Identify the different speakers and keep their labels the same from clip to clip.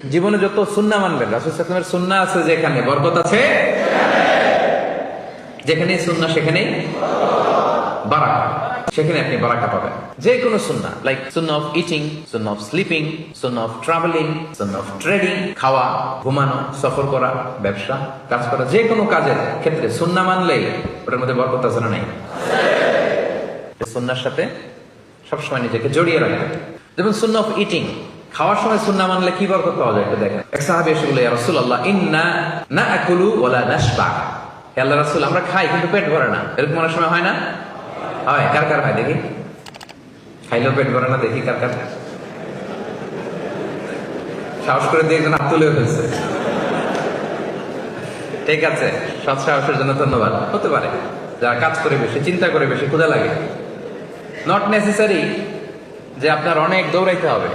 Speaker 1: জীবনে যত সুন্নাহ মানবেন, রাসূল সাল্লাল্লাহু আলাইহি ওয়াসাল্লামের সুন্নাহ আছে যেখানে বরকত আছে, যেখানে সুন্নাহ সেখানেই বারাকা, সেখানে আপনি বারাকা পাবেন। যে কোনো সুন্নাহ, like Sunnah of eating, Sunnah of sleeping, Sunnah of travelling, Sunnah of trading, খাওয়া, ঘুমানো, সফর করা, ব্যবসা, কাজ করা, যে কোনো কাজের ক্ষেত্রে সুন্নাহ মানলেই ওটার মধ্যে বরকত আছে না নাই? সুন্নাহর সাথে সবসময় নিজেকে জড়িয়ে রাখবেন। যেমন সুন্নাহ অফ ইটিং, খাওয়ার সময় সুন্নাহ মানলে কি বরকত পাওয়া যায় একটু দেখেন। এক সাহাবী এসে বলে, ইয়া রাসূলুল্লাহ, ইন্না নাআকুলু ওয়ালা নাশবা। হে আল্লাহর রাসূল, আমরা খাই কিন্তু পেট ভরে না। এরকম অনেক সময় হয় না? হয়। কার কার হয় দেখি? খাইলেও পেট ভরে না, দেখি কার কার। সাহস করে দিয়ে একজন হাত তুলেও ফেলছে। ঠিক আছে, সৎ সাহসের জন্য ধন্যবাদ। হতে পারে যারা কাজ করে বেশি, চিন্তা করে বেশি, ক্ষুধা লাগে। নট নেসেসারি যে আপনার অনেক দৌড়াইতে হবে,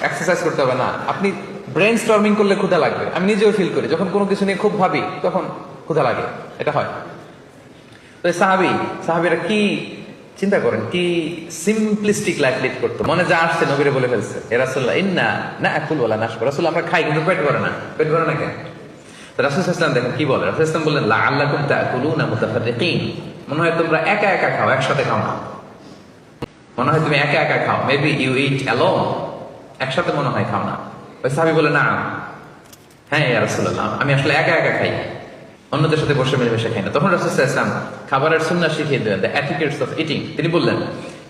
Speaker 1: এক্সারসাইজ করতে হবে না। আপনি ব্রেন স্টর্মিং করলে ক্ষুধা লাগবে। আমি নিজেও ফিল করি, যখন কোনো কিছু নিয়ে খুব ভাবি তখন ক্ষুধা লাগে, এটা হয়। তো সাহাবীরা কি চিন্তা করেন, কি সিম্পলিস্টিক লাইফ লিড করতো। মনে যা আসছে নবীরে বলে ফেলছে, এ রাসূলুল্লাহ, ইন্না নাআকুলু ওয়ালা নাশবা। রাসূল, আমরা খাই কিন্তু পেট ভরে না। পেট ভরে না কেন? তো রাসূল সাল্লাল্লাহু আলাইহি ওয়াসাল্লাম দেখেন কি বলে। রাসূল সাল্লাল্লাহু আলাইহি ওয়াসাল্লাম বললেন, লাআল্লাকুম তাআকুলুনা মুতাফাররিকিন। মনে হয় তোমরা একা একা খাও, একসাথে খাও না। মনে হয় তুমি একা একা খাও, মেবি ইউ ইট অ্যালোন, একসাথে মনে হয় খাও না। ওই সাহাবী বলে, না, হ্যাঁ ইয়া রাসূলুল্লাহ, আমি আসলে একা একা খাই, অন্যদের সাথে বসে মিলেমিশে খাই না। তখন রাসূল সাল্লাল্লাহু আলাইহি ওয়াসাল্লাম খাবারের সুন্নাহ শিখিয়ে দিলেন, দ্য এটিকেটস অফ ইটিং। তিনি বললেন,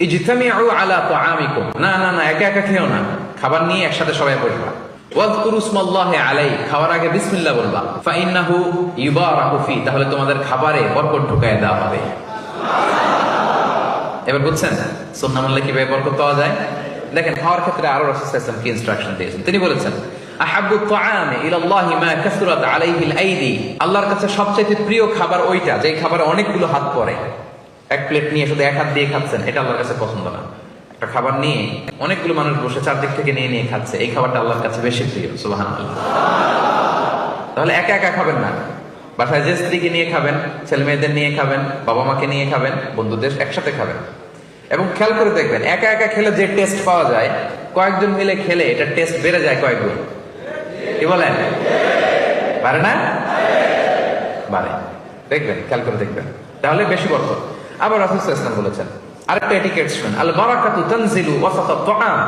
Speaker 1: ইজতামিউ আলা তাআমিকুম, না না না, একা একা খেও না, খাবার নিয়ে একসাথে সবাই বসবা। ওয়াযকুরু ইসমাল্লাহি আলাইহি, খাওয়ার আগে বিসমিল্লাহ বলবা। ফাইন্নাহু ইউবারাকু ফি, তাহলে তোমাদের খাবারে বরকত ঢুকায় দেওয়া হবে। এবার বুঝছেন সুন্নাহ মানলে কিভাবে বরকত পাওয়া যায়? দেখেন, খাওয়ার ক্ষেত্রে আরো রাসূল সাল্লাল্লাহু আলাইহি ওয়াসাল্লাম কি ইনস্ট্রাকশন দিয়েছেন। তিনি বলেছেন, আহাব্বু তাআমি ইলাল্লাহি মা কাসরাত আলাইহিল আইদি, আল্লাহর কাছে সবচেয়ে প্রিয় খাবার ওইটা যে খাবারে অনেকগুলো হাত পড়ে। এক প্লেট নিয়ে শুধু এক হাত দিয়ে খাচ্ছেন, এটা আল্লাহর কাছে পছন্দ না। একটা খাবার নিয়ে অনেকগুলো মানুষ বসে চারদিক থেকে নিয়ে নিয়ে খাচ্ছে, এই খাবারটা আল্লাহর কাছে বেশি প্রিয়। সুবহানাল্লাহ। তাহলে একা একা খাবেন না, বাসায় যে স্ত্রীকে নিয়ে খাবেন, ছেলে মেয়েদের নিয়ে খাবেন, বাবা মাকে নিয়ে খাবেন, বন্ধুদের একসাথে খাবেন। এবং খেয়াল করে দেখবেন, একা একা খেলে যে টেস্ট পাওয়া যায়, কয়েকজন মিলে খেলে এটা টেস্ট বেড়ে যায় কয়েক গুণ। কি বলেন? পারে না? বাড়ে। দেখবেন, খেয়াল করে দেখবেন, তাহলে বেশি বরকত। আবার রাসূল সাল্লাল্লাহু আলাইহি ওয়াসাল্লাম বলেছেন, আরেকটা এটিকেট শুনুন, আল বারাকাতু তানজিলু ওয়াসাতা তাআম,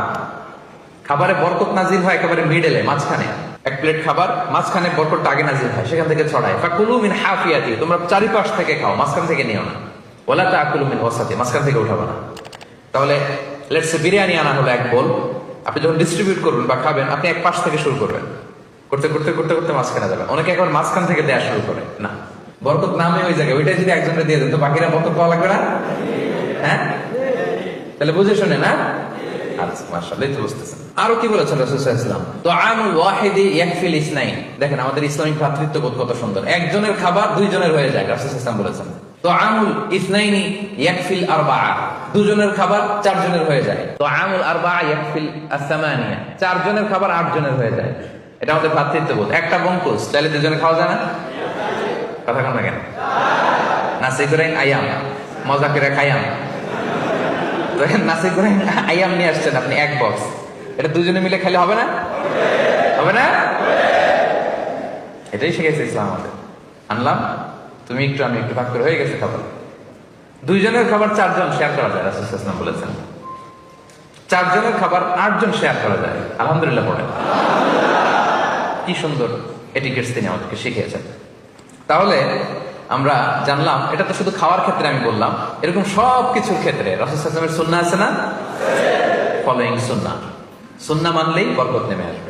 Speaker 1: খাবারে বরকত নাজিল হয় একেবারে মিডলে, মাঝখানে। এক প্লেট খাবার, মাঝখানে বরকতটা আগে নাজিল হয়, সেখান থেকে ছড়ায়। ফাকুলু মিন হাফিয়াতি, তোমরা চারিপাশ থেকে খাও, মাঝখান থেকে নিও না। ওয়ালা তাকুলু মিন ওয়াসাতি, মাঝখান থেকে উঠাবো না। তাহলে লেটস সে বিরিয়ানি আনা হলো এক বোল, আপনি যখন ডিস্ট্রিবিউট করবেন বা খাবেন, আপনি এক পাশ থেকে শুরু করবেন, করতে করতে করতে করতে মাঝখানে যাবেন। অনেকে একবার মাঝখান থেকে দেয়া শুরু করে, না, বরকত নামে ওই জায়গায়, ওইটাই যদি একজনকে দিয়ে দেন তো বাকিরা বরকত পাওয়া লাগবে না? হ্যাঁ, তাহলে বুঝে শুনে না? আচ্ছা, মাশাআল্লাহ, এই তো বুঝতেছেন। আরো কি বলেছেন রাসূল সাল্লাল্লাহু আলাইহি ওয়াসাল্লাম, তুআমুল ওয়াহিদি ইয়াকফিল ইসনাইন। দেখেন আমাদের ইসলামিক ভ্রাতৃত্ববোধ কত সুন্দর। একজনের খাবার দুইজনের হয়ে যায়, রাসূল সাল্লাল্লাহু আলাইহি ওয়াসাল্লাম বলেছেন। তুআমুল ইসনাইনি ইয়াকফিল আরবাআ, দুজনের খাবার চারজনের হয়ে যায়। তুআমুল আরবাআ ইয়াকফিল আস-সামানিয়া, চারজনের খাবার আটজনের হয়ে যায়। এটা আমাদের ভ্রাতৃত্ববোধ। একটা বঙ্কুস চাইলে দুজনে খাওয়া যায় না? কথা কন না কেন? নাসি গোরাইন আয়াম, মজা করে খাইয়াম। নাসি গোরাইন আয়াম নিয়ে আসছেন আপনি এক বক্স, এটা দুজনে মিলে খেলে হবে না? হবে না? এটাই শিখেছে ইসলাম আমাদের। আনলাম, তুমি একটু আমি একটু, ভাগ করে হয়ে গেছে খাবার। দুইজনের খাবার চারজন শেয়ার করা যায়, রাসূল সাল্লাল্লাহু আলাইহি ওয়াসাল্লাম বলেছেন। চারজনের খাবার আটজন শেয়ার করা যায়। আলহামদুলিল্লাহ পড়েন। কি সুন্দর এটিকেটস তিনি আমাদেরকে শিখিয়েছেন। তাহলে আমরা জানলাম, এটা তো শুধু খাওয়ার ক্ষেত্রে আমি বললাম, এরকম সব কিছুর ক্ষেত্রে রাসূল সাল্লাল্লাহু আলাইহি ওয়াসাল্লামের সুন্নাহ আছে না? ফলোইং সুন্নাহ, সুন্নাহ মানলেই বরকত নেমে আসবে।